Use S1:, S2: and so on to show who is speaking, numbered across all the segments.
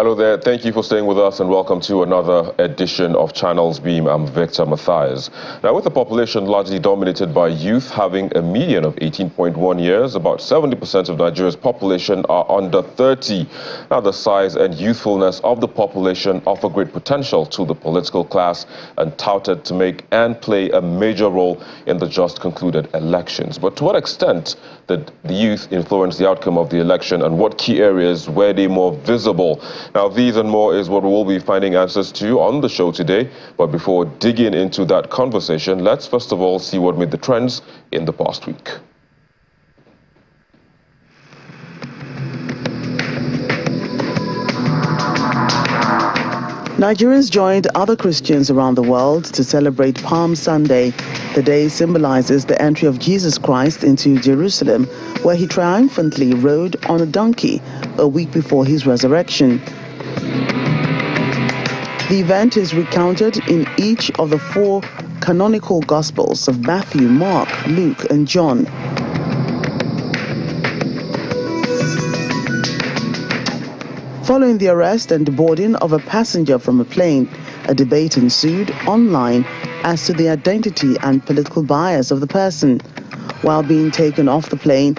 S1: Hello there. Thank you for staying with us and welcome to another edition of Channels Beam. I'm Victor Matthias. Now, with the population largely dominated by youth having a median of 18.1 years, about 70% of Nigeria's population are under 30. Now, the size and youthfulness of the population offer great potential to the political class and touted to make and play a major role in the just concluded elections. But to what extent did the youth influence the outcome of the election, and what key areas were they more visible? Now, these and more is what we will be finding answers to on the show today. But before digging into that conversation, let's first of all see what made the trends in the past week.
S2: Nigerians joined other Christians around the world to celebrate Palm Sunday. The day symbolizes the entry of Jesus Christ into Jerusalem, where he triumphantly rode on a donkey a week before his resurrection. The event is recounted in each of the 4 canonical Gospels of Matthew, Mark, Luke, and John. Following the arrest and boarding of a passenger from a plane, a debate ensued online as to the identity and political bias of the person. While being taken off the plane,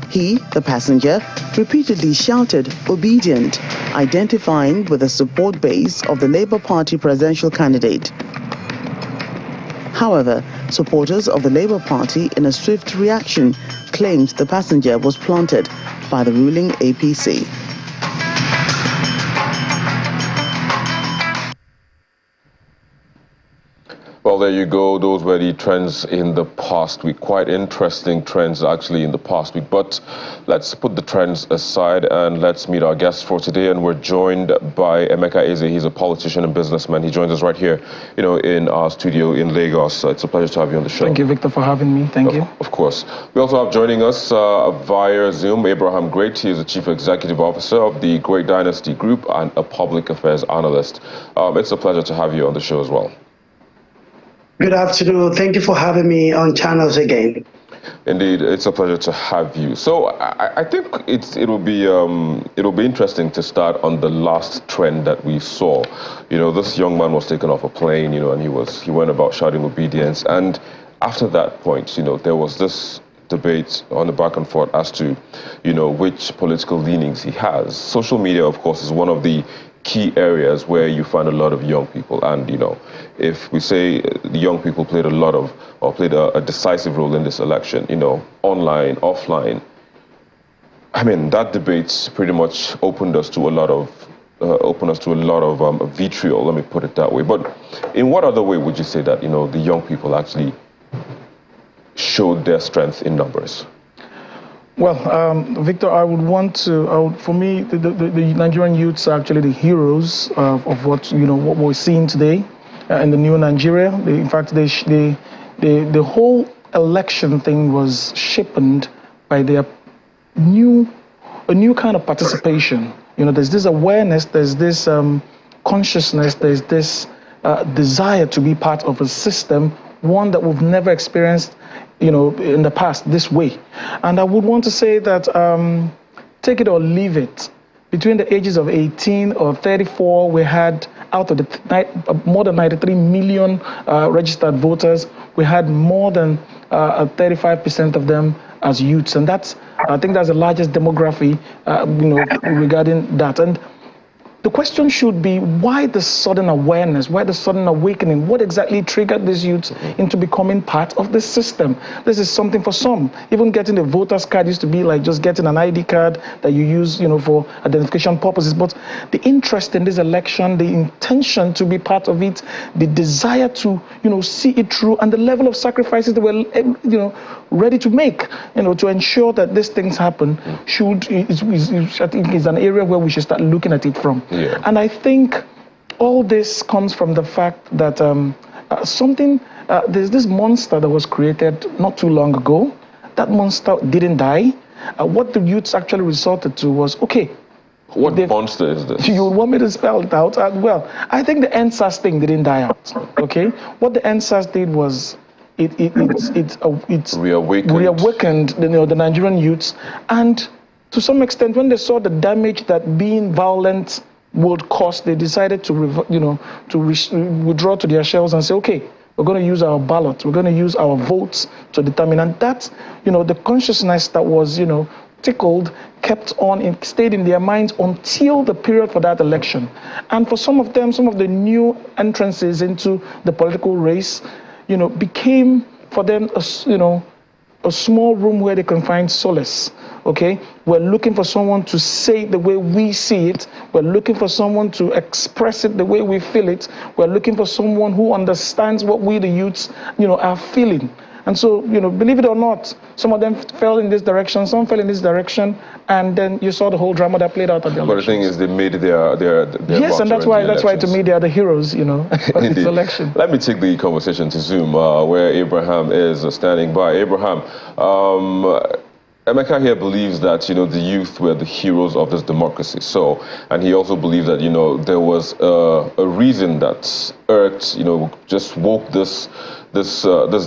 S2: he, the passenger, repeatedly shouted "obedient," identifying with the support base of the Labour Party presidential candidate. However, supporters of the Labour Party, in a swift reaction, claimed the passenger was planted by the ruling APC.
S1: Well, there you go. Those were the trends in the past week. Quite interesting trends, actually, in the past week. But let's put the trends aside and let's meet our guest for today. And we're joined by Emeka Eze. He's a politician and businessman. He joins us right here, in our studio in Lagos. It's a pleasure to have you on the show.
S3: Thank you, Victor, for having me. Thank you.
S1: Of course. We also have joining us via Zoom Abraham Great. He is the Chief Executive Officer of the Great Dynasty Group and a public affairs analyst. It's a pleasure to have you on the show as well.
S4: Good afternoon. Thank you for having me on Channels again.
S1: Indeed, it's a pleasure to have you. So I think it'll be interesting to start on the last trend that we saw. This young man was taken off a plane, and he went about shouting obedience. And after that point, there was this debate on the back and forth as to, which political leanings he has. Social media, of course, is one of the key areas where you find a lot of young people, and if we say the young people played a decisive role in this election, online, offline, I mean, that debate pretty much opened us to a lot of vitriol, let me put it that way. But in what other way would you say that the young people actually showed their strength in numbers?
S3: Well, Victor, for me, the Nigerian youths are actually the heroes of what we're seeing today in the new Nigeria. In fact, the whole election thing was shaped by a new kind of participation. There's this awareness, there's this consciousness, there's this desire to be part of a system, one that we've never experienced in the past this way. And I would want to say that take it or leave it. Between the ages of 18 or 34, we had out of the more than 93 million registered voters, we had more than 35% of them as youths. And I think that's the largest demography, regarding that. And the question should be, why the sudden awareness, why the sudden awakening? What exactly triggered these youths into becoming part of the system? This is something for some. Even getting a voter's card used to be like just getting an ID card that you use, for identification purposes. But the interest in this election, the intention to be part of it, the desire to, see it through, and the level of sacrifices they were, ready to make, to ensure that these things happen, I think is an area where we should start looking at it from.
S1: Yeah.
S3: And I think all this comes from the fact that there's this monster that was created not too long ago. That monster didn't die. What the youths actually resorted to was, okay,
S1: what monster is this?
S3: You want me to spell it out? Well, I think the NSAS thing didn't die out. Okay, what the NSAS did was it reawakened the Nigerian youths, and to some extent, when they saw the damage that being violent would cause, they decided to, withdraw to their shells and say, okay, we're going to use our ballot, we're going to use our votes to determine. And that's, the consciousness that was, tickled, kept on, and stayed in their minds until the period for that election. And for some of them, some of the new entrances into the political race, became for them, a small room where they can find solace. Okay, we're looking for someone to say it the way we see it. We're looking for someone to express it the way we feel it. We're looking for someone who understands what we, the youths, are feeling. And so, believe it or not, some of them fell in this direction, some fell in this direction, and then you saw the whole drama that played out at the elections.
S1: But the thing is, they made their
S3: yes, and that's why to me they are the heroes, of this election.
S1: Let me take the conversation to Zoom, where Abraham is standing by. Abraham, Emeka here believes that, the youth were the heroes of this democracy. So, and he also believes that, there was a reason that irked, just woke this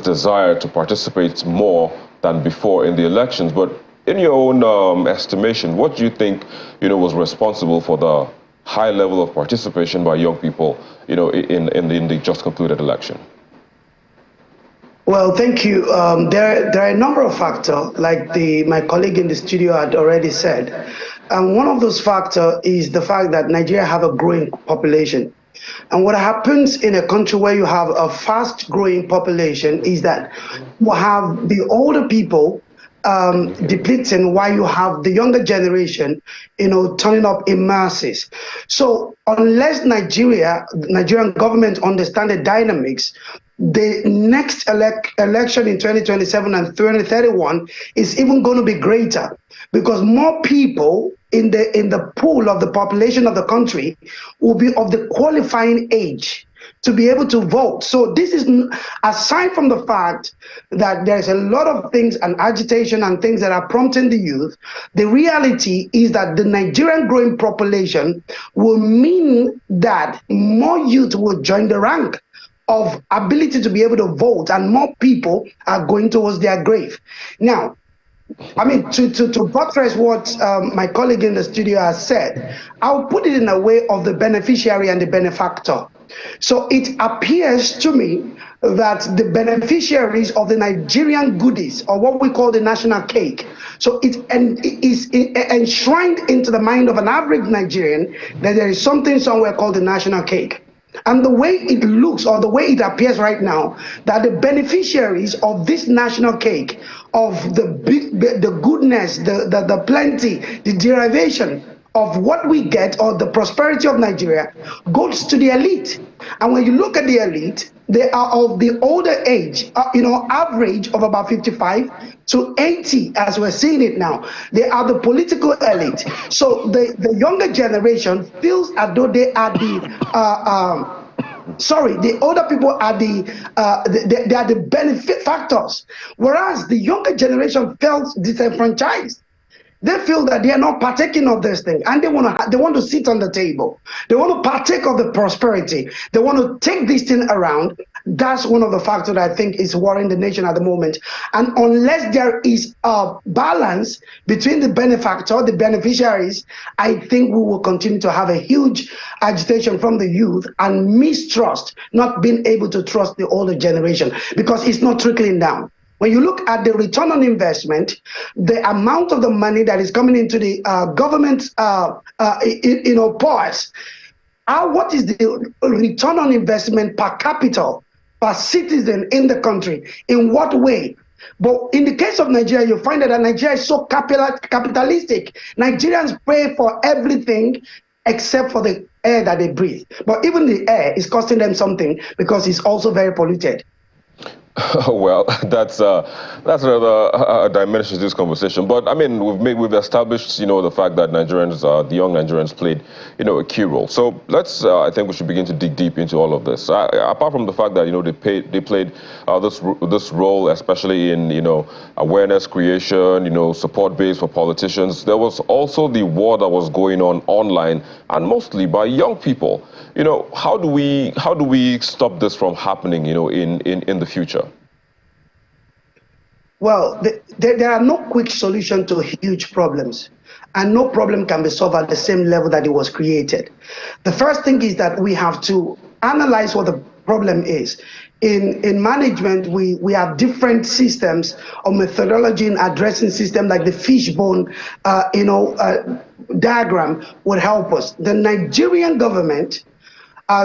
S1: desire to participate more than before in the elections. But in your own estimation, what do you think, was responsible for the high level of participation by young people, in the just concluded election?
S4: Well, thank you. There are a number of factors, like my colleague in the studio had already said. And one of those factors is the fact that Nigeria have a growing population. And what happens in a country where you have a fast-growing population is that you have the older people depleting while you have the younger generation, turning up in masses. So unless Nigerian government understand the dynamics, the next election in 2027 and 2031 is even going to be greater, because more people in the pool of the population of the country will be of the qualifying age to be able to vote. So this is, aside from the fact that there's a lot of things and agitation and things that are prompting the youth, the reality is that the Nigerian growing population will mean that more youth will join the rank of ability to be able to vote, and more people are going towards their grave. Now, I mean, to buttress what my colleague in the studio has said, I'll put it in a way of the beneficiary and the benefactor. So it appears to me that the beneficiaries of the Nigerian goodies, or what we call the national cake, so it is enshrined into the mind of an average Nigerian that there is something somewhere called the national cake. And the way it looks, or the way it appears right now, that the beneficiaries of this national cake, of the goodness, the plenty, the derivation of what we get, or the prosperity of Nigeria, goes to the elite. And when you look at the elite, they are of the older age, average of about 55 to 80, as we're seeing it now. They are the political elite. So the younger generation feels as though they are the older people are they are the benefit factors, whereas the younger generation felt disenfranchised. They feel that they are not partaking of this thing, and they want to sit on the table. They want to partake of the prosperity. They want to take this thing around. That's one of the factors that I think is worrying the nation at the moment. And unless there is a balance between the benefactor, the beneficiaries, I think we will continue to have a huge agitation from the youth and mistrust, not being able to trust the older generation, because it's not trickling down. When you look at the return on investment, the amount of the money that is coming into the government, purse, what is the return on investment per capita, per citizen in the country? In what way? But in the case of Nigeria, you find that Nigeria is so capitalistic. Nigerians pay for everything except for the air that they breathe. But even the air is costing them something, because it's also very polluted.
S1: Well, that's another dimension to this conversation. But I mean, we've established, the fact that the young Nigerians played, a key role. So let's, I think we should begin to dig deep into all of this. Apart from the fact that they played this role, especially in awareness creation, support base for politicians. There was also the war that was going on online, and mostly by young people. How do we stop this from happening, in the future?
S4: Well, there are no quick solutions to huge problems, and no problem can be solved at the same level that it was created. The first thing is that we have to analyze what the problem is. In management, we have different systems or methodology in addressing systems, like the fishbone, diagram would help us. The Nigerian government,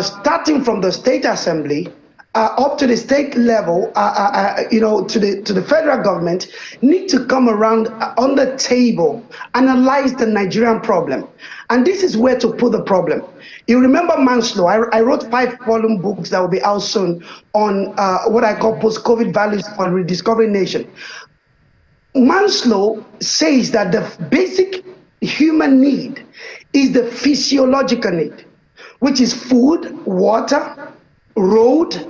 S4: starting from the state assembly, up to the state level, to the federal government, need to come around on the table, analyze the Nigerian problem. And this is where to put the problem. You remember Manslow? I wrote 5-volume books that will be out soon on what I call post-COVID values for rediscovering nation. Manslow says that the basic human need is the physiological need, which is food, water, road.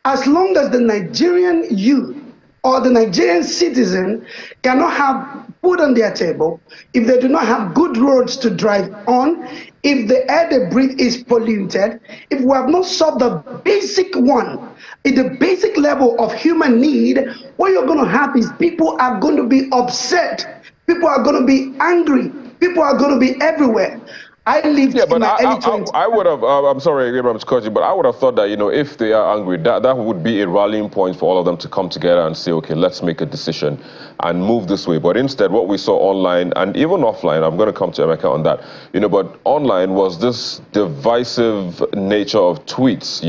S4: As long as the Nigerian youth or the Nigerian citizen cannot have food on their table, if they do not have good roads to drive on, if the air they breathe is polluted, if we have not solved the basic one, in the basic level of human need, what you're going to have is people are going to be upset, people are going to be angry, people are going to be everywhere. I lived in my early 20s.
S1: I would have, I'm sorry, Abraham Scotty, but I would have thought that, if they are angry, that would be a rallying point for all of them to come together and say, okay, let's make a decision and move this way. But instead, what we saw online and even offline, I'm going to come to Emeka on that, but online was this divisive nature of tweets,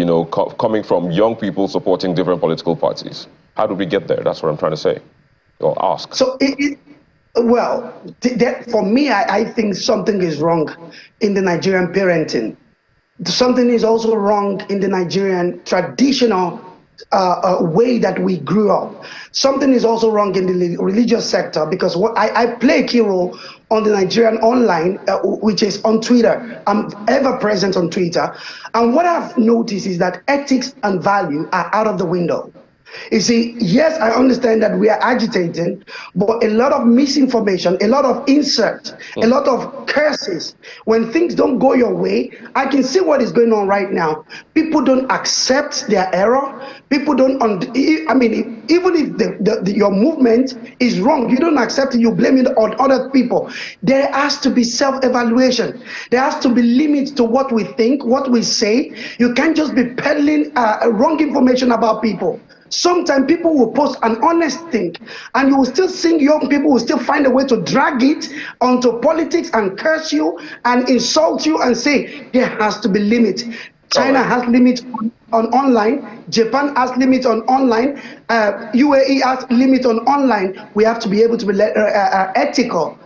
S1: coming from young people supporting different political parties. How did we get there? That's what I'm trying to say, or ask.
S4: So well, for me, I think something is wrong in the Nigerian parenting. Something is also wrong in the Nigerian traditional way that we grew up. Something is also wrong in the religious sector, because I play a key role on the Nigerian online, which is on Twitter. I'm ever present on Twitter. And what I've noticed is that ethics and value are out of the window. You see, yes, I understand that we are agitating, but a lot of misinformation, a lot of insults, a lot of curses. When things don't go your way, I can see what is going on right now. People don't accept their error. People don't, even if your movement is wrong, you don't accept it, you blame it on other people. There has to be self-evaluation. There has to be limits to what we think, what we say. You can't just be peddling wrong information about people. Sometimes people will post an honest thing, and you will still see young people will still find a way to drag it onto politics and curse you and insult you and say there has to be limits. China has limits on online. Japan has limits on online. UAE has limits on online. We have to be able to be ethical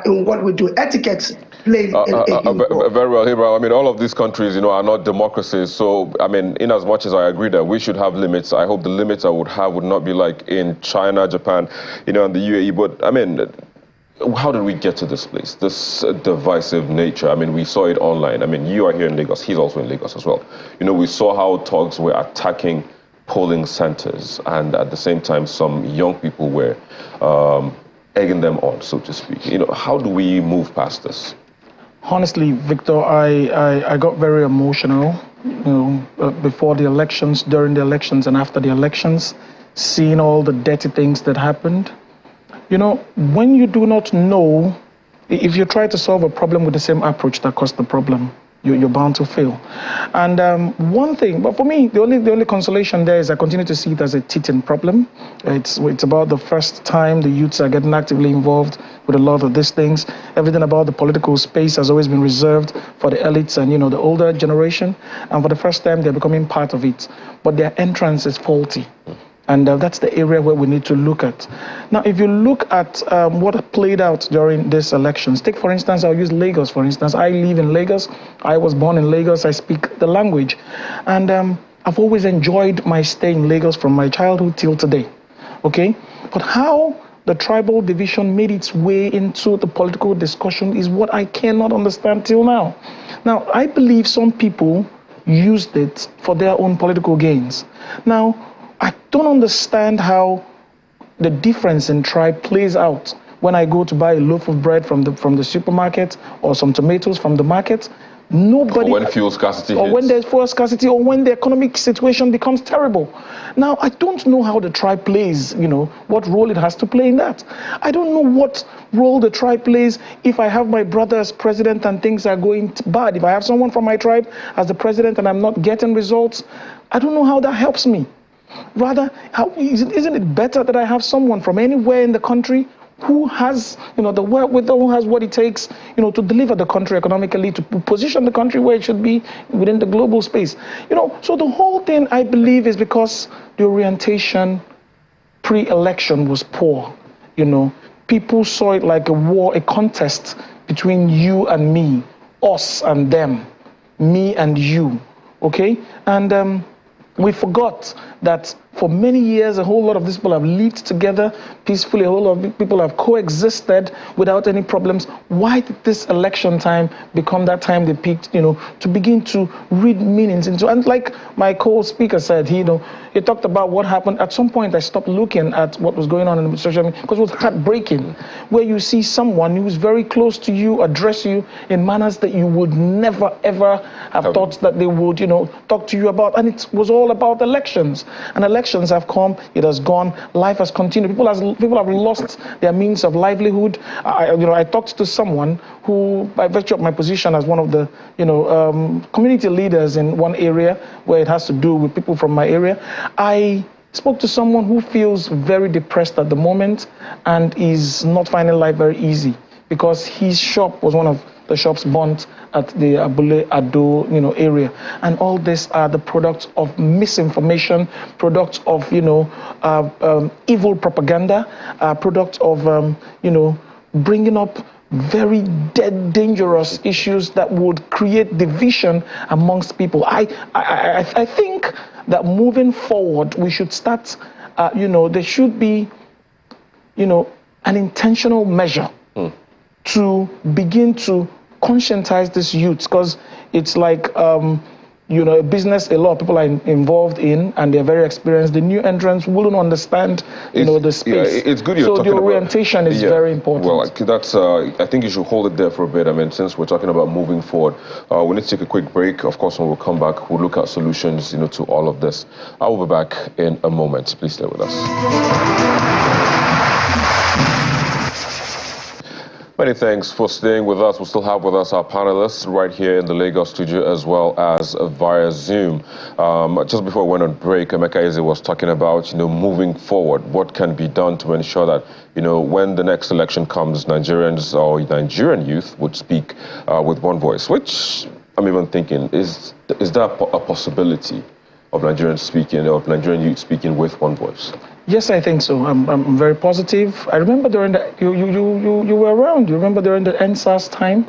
S4: in what we do. Etiquette plays
S1: very well, Hebra. I mean, all of these countries, are not democracies. So, in as much as I agree that we should have limits, I hope the limits I would have would not be like in China, Japan, and the UAE. But, how did we get to this place, this divisive nature? We saw it online. You are here in Lagos. He's also in Lagos as well. We saw how thugs were attacking polling centers, and at the same time, some young people were egging them on, so to speak. How do we move past this?
S3: Honestly, Victor, I got very emotional, before the elections, during the elections, and after the elections, seeing all the dirty things that happened. When you do not know, if you try to solve a problem with the same approach that caused the problem, you're bound to fail. And one thing, but for me, the only consolation there is I continue to see it as a teething problem. It's about the first time the youths are getting actively involved with a lot of these things. Everything about the political space has always been reserved for the elites and the older generation. And for the first time, they're becoming part of it. But their entrance is faulty. And that's the area where we need to look at. Now, if you look at what played out during these elections, take, for instance, I'll use Lagos, for instance. I live in Lagos. I was born in Lagos. I speak the language. And I've always enjoyed my stay in Lagos from my childhood till today. Okay? But how the tribal division made its way into the political discussion is what I cannot understand till now. Now, I believe some people used it for their own political gains. Now, I don't understand how the difference in tribe plays out when I go to buy a loaf of bread from the supermarket or some tomatoes from the market. Nobody.
S1: Or when fuel scarcity
S3: or
S1: hits.
S3: when there's fuel scarcity, or when the economic situation becomes terrible. Now, I don't know how the tribe plays, what role it has to play in that. I don't know what role the tribe plays if I have my brother as president and things are going bad. If I have someone from my tribe as the president and I'm not getting results, I don't know how that helps me. Rather, isn't it better that I have someone from anywhere in the country who has, the wherewithal, who has what it takes, to deliver the country economically, to position the country where it should be within the global space. So the whole thing, I believe, is because the orientation pre-election was poor. People saw it like a war, a contest between you and me, us and them, me and you, okay? And we forgot that for many years, a whole lot of these people have lived together peacefully. A whole lot of people have coexisted without any problems. Why did this election time become that time they picked, to begin to read meanings into? And like my co-speaker said, he talked about what happened. At some point, I stopped looking at what was going on in the social media because it was heartbreaking, where you see someone who's very close to you address you in manners that you would never, ever have thought that they would, talk to you about. And it was all about elections. And elections have come, it has gone, life has continued. People have lost their means of livelihood. I talked to someone who, by virtue of my position as one of the, community leaders in one area where it has to do with people from my area, I spoke to someone who feels very depressed at the moment and is not finding life very easy because his shop was one of the shops burnt at the Abule Ado, area. And all this are the products of misinformation, products of, evil propaganda, products of, bringing up very dangerous issues that would create division amongst people. I think that moving forward, we should start, there should be, an intentional measure to begin to conscientize this youth, because it's like, a business a lot of people are involved in and they're very experienced. The new entrants wouldn't understand, the space.
S1: Yeah, it's good you're
S3: so
S1: talking
S3: the orientation is very important.
S1: Well, that's, I think you should hold it there for a bit. I mean, since we're talking about moving forward, we need to take a quick break. Of course, when we come back, we'll look at solutions, to all of this. I will be back in a moment. Please stay with us. Many thanks for staying with us. We'll still have with us our panelists right here in the Lagos studio as well as via Zoom. Just before we went on break, Emeka Eze was talking about, moving forward, what can be done to ensure that, when the next election comes, Nigerians or Nigerian youth would speak with one voice, which I'm even thinking, is there a possibility of Nigerians speaking, of Nigerian youth speaking with one voice?
S3: Yes, I think so. I'm very positive. I remember during you were around. You remember during the NSAS time?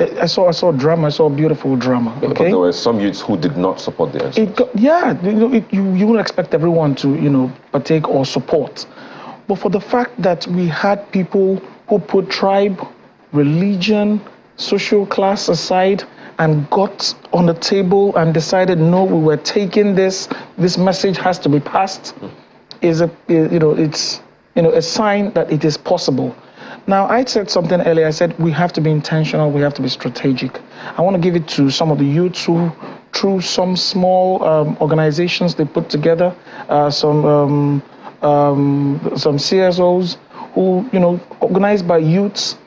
S3: I saw drama. I saw beautiful drama. Okay?
S1: But there were some youths who did not support the NSAS. You wouldn't expect everyone to partake or support, but for the fact that we had people who put tribe, religion, social class aside and got on the table and decided, no, we were taking this message has to be passed. Is it's a sign that it is possible. Now, I said something earlier. I said we have to be intentional. We have to be strategic. I want to give it to some of the youths who, through some small organizations they put together, some CSOs who organized by youths.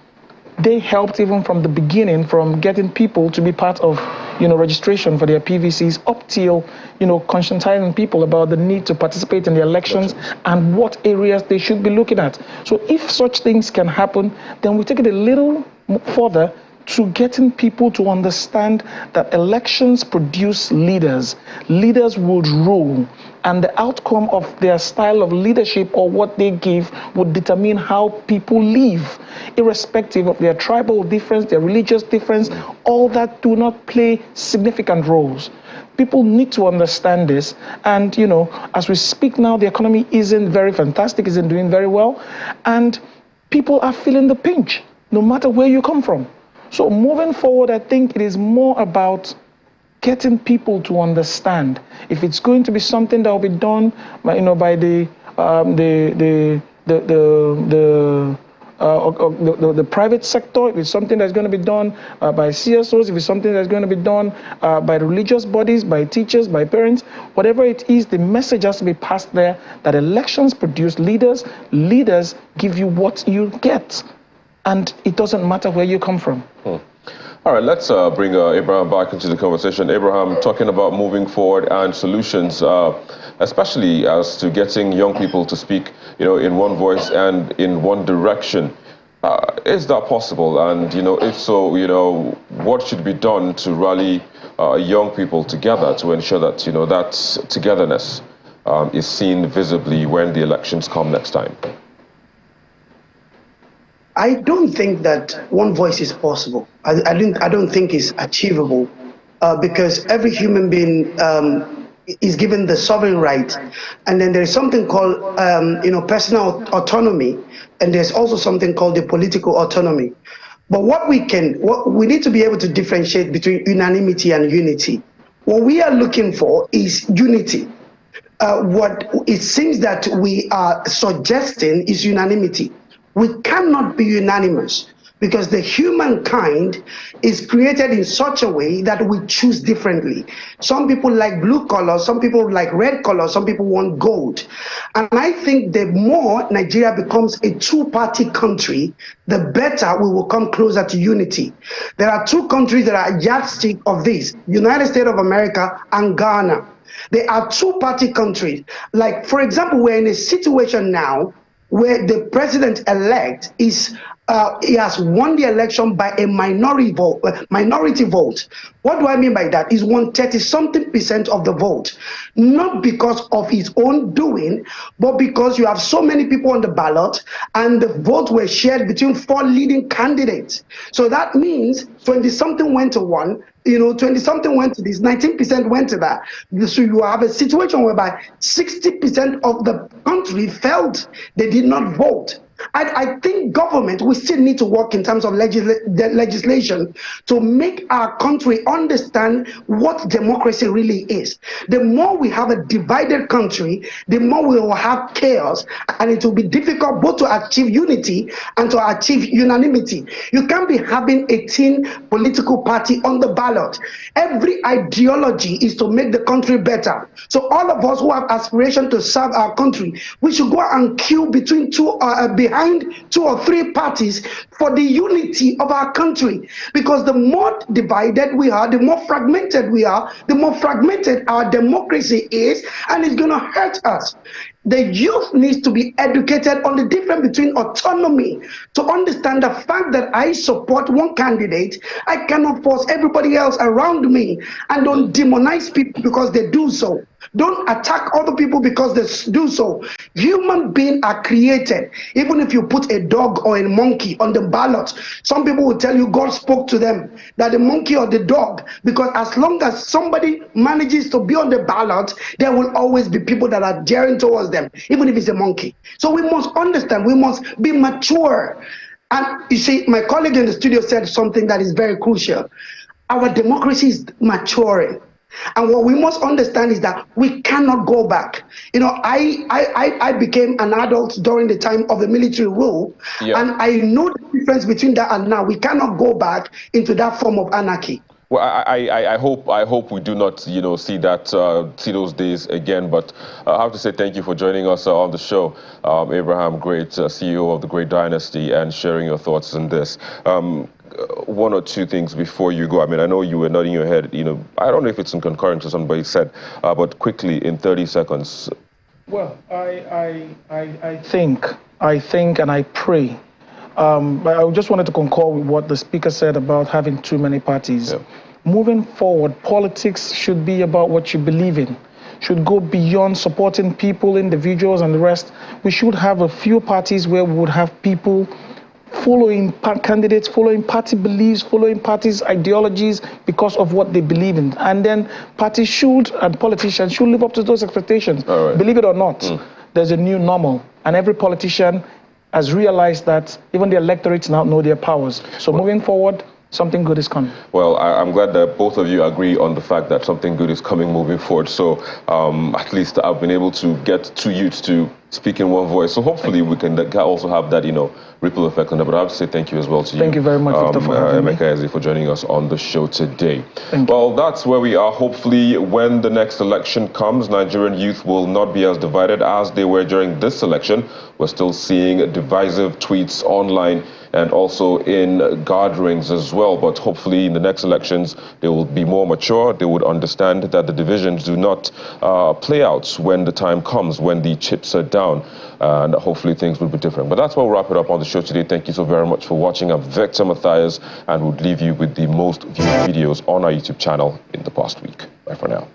S1: They helped even from the beginning, from getting people to be part of, registration for their PVCs up till, conscientizing people about the need to participate in the elections and what areas they should be looking at. So if such things can happen, then we take it a little further to getting people to understand that elections produce leaders. Leaders would rule, and the outcome of their style of leadership or what they give would determine how people live, irrespective of their tribal difference, their religious difference. All that do not play significant roles. People need to understand this. And, as we speak now, the economy isn't very fantastic, isn't doing very well. And people are feeling the pinch, no matter where you come from. So moving forward, I think it is more about getting people to understand. If it's going to be something that will be done by, by the
S3: the private sector, if it's something that's going to be done by CSOs, if it's something that's going to be done by religious bodies, by teachers, by parents, whatever it is, the message has to be passed there that elections produce leaders. Leaders give you what you get. And it doesn't matter where you come from.
S1: All right, let's bring Abraham back into the conversation. Abraham, talking about moving forward and solutions, especially as to getting young people to speak, in one voice and in one direction. Is that possible? And, if so, what should be done to rally young people together to ensure that, that togetherness is seen visibly when the elections come next time?
S4: I don't think that one voice is possible. I don't think it's achievable because every human being is given the sovereign right, and then there is something called personal autonomy, and there's also something called the political autonomy. But what we need to be able to differentiate between unanimity and unity. What we are looking for is unity. What it seems that we are suggesting is unanimity. We cannot be unanimous because the humankind is created in such a way that we choose differently. Some people like blue color, some people like red color, some people want gold. And I think the more Nigeria becomes a two-party country, the better we will come closer to unity. There are two countries that are yardstick of this, United States of America and Ghana. They are two-party countries. Like, for example, we're in a situation now where the president-elect is he has won the election by a minority vote. What do I mean by that? He's won 30-something% of the vote, not because of his own doing, but because you have so many people on the ballot, and the votes were shared between 4 leading candidates. So that means 20-something went to one, 20-something went to this, 19% went to that. So you have a situation whereby 60% of the country felt they did not vote. I think government, we still need to work in terms of legislation to make our country understand what democracy really is. The more we have a divided country, the more we will have chaos, and it will be difficult both to achieve unity and to achieve unanimity. You can't be having 18 political parties on the ballot. Every ideology is to make the country better. So all of us who have aspiration to serve our country, we should go and queue behind 2 or 3 parties for the unity of our country. Because the more divided we are, the more fragmented we are, the more fragmented our democracy is, and it's going to hurt us. The youth needs to be educated on the difference between autonomy, to understand the fact that I support one candidate, I cannot force everybody else around me, and don't demonize people because they do so. Don't attack other people because they do so. Human beings are created. Even if you put a dog or a monkey on the ballot, some people will tell you God spoke to them, that the monkey or the dog, because as long as somebody manages to be on the ballot, there will always be people that are daring towards them, even if it's a monkey. So we must understand, we must be mature. And you see, my colleague in the studio said something that is very crucial. Our democracy is maturing. And what we must understand is that we cannot go back. I became an adult during the time of the military rule, and I know the difference between that and now. We cannot go back into that form of anarchy.
S1: Well, I hope we do not, see those days again. But I have to say thank you for joining us on the show, Abraham Great, CEO of the Great Dynasty, and sharing your thoughts on this. 1 or 2 things before you go. I mean, I know you were nodding your head. I don't know if it's in concurrence to somebody said, but quickly in 30 seconds.
S3: Well, I think, and I pray. But I just wanted to concur with what the speaker said about having too many parties. Yeah. Moving forward, politics should be about what you believe in. Should go beyond supporting people, individuals, and the rest. We should have a few parties where we would have people following candidates, following party beliefs, following parties' ideologies because of what they believe in. And then parties should, and politicians should live up to those expectations. Right. Believe it or not, there's a new normal. And every politician has realized that even the electorates now know their powers. So moving forward, something good is coming. Well,
S1: I'm glad that both of you agree on the fact that something good is coming moving forward. So at least I've been able to get 2 youths to speak in one voice. So hopefully we can also have that, ripple effect on that. But I have to say thank you as well to you.
S3: Thank you very much, Victor, for having me.
S1: Emeka Eze, for joining us on the show today.
S3: Thank you.
S1: Well, that's where we are. Hopefully, when the next election comes, Nigerian youth will not be as divided as they were during this election. We're still seeing divisive tweets online and also in gatherings as well. But hopefully in the next elections, they will be more mature. They would understand that the divisions do not play out when the time comes, when the chips are down. And hopefully things will be different. But that's where we'll wrap it up on the show today. Thank you so very much for watching. I'm Victor Matthias, and we'll leave you with the most viewed videos on our YouTube channel in the past week. Bye for now.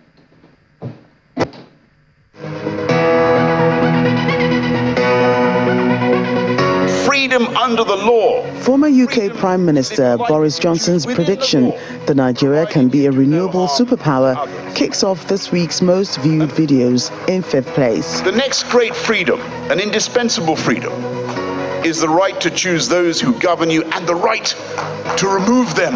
S5: Freedom under the law.
S2: Former UK Prime Minister Boris Johnson's prediction that Nigeria can be a renewable superpower kicks off this week's most viewed videos in 5th place.
S5: The next great freedom, an indispensable freedom, is the right to choose those who govern you and the right to remove them.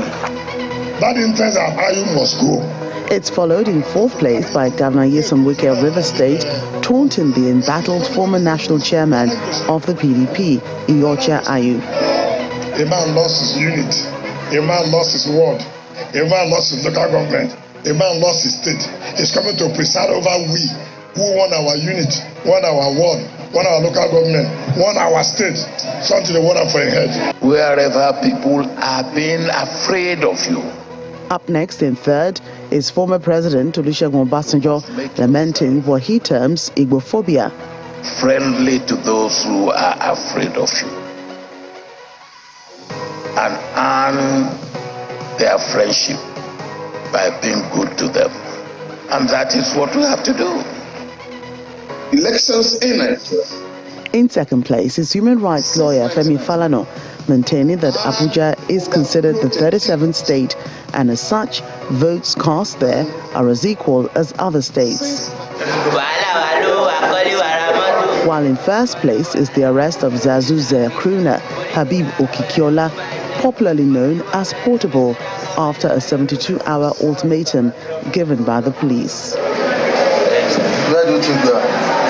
S6: That interest of IU must go.
S2: It's followed in 4th place by Governor Nyesom Wike of River State, taunting the embattled former national chairman of the PDP, Iyorchia Ayu.
S6: A man lost his unit, a man lost his ward, a man lost his local government, a man lost his state. He's coming to preside over we who won our unit, won our ward, won our local government, won our state, something they want for a head.
S7: Wherever people are being afraid of you.
S2: Up next in 3rd is former President Olusegun Obasanjo lamenting what he terms Igbophobia.
S7: Friendly to those who are afraid of you. And earn their friendship by being good to them. And that is what we have to do.
S6: Elections in Nigeria.
S2: In 2nd place is human rights lawyer Femi Falana, maintaining that Abuja is considered the 37th state, and as such, votes cast there are as equal as other states. While in 1st place is the arrest of Zazu Zeyakruna Habib Okikiola, popularly known as Portable, after a 72-hour ultimatum given by the police.
S6: Where do you think you are?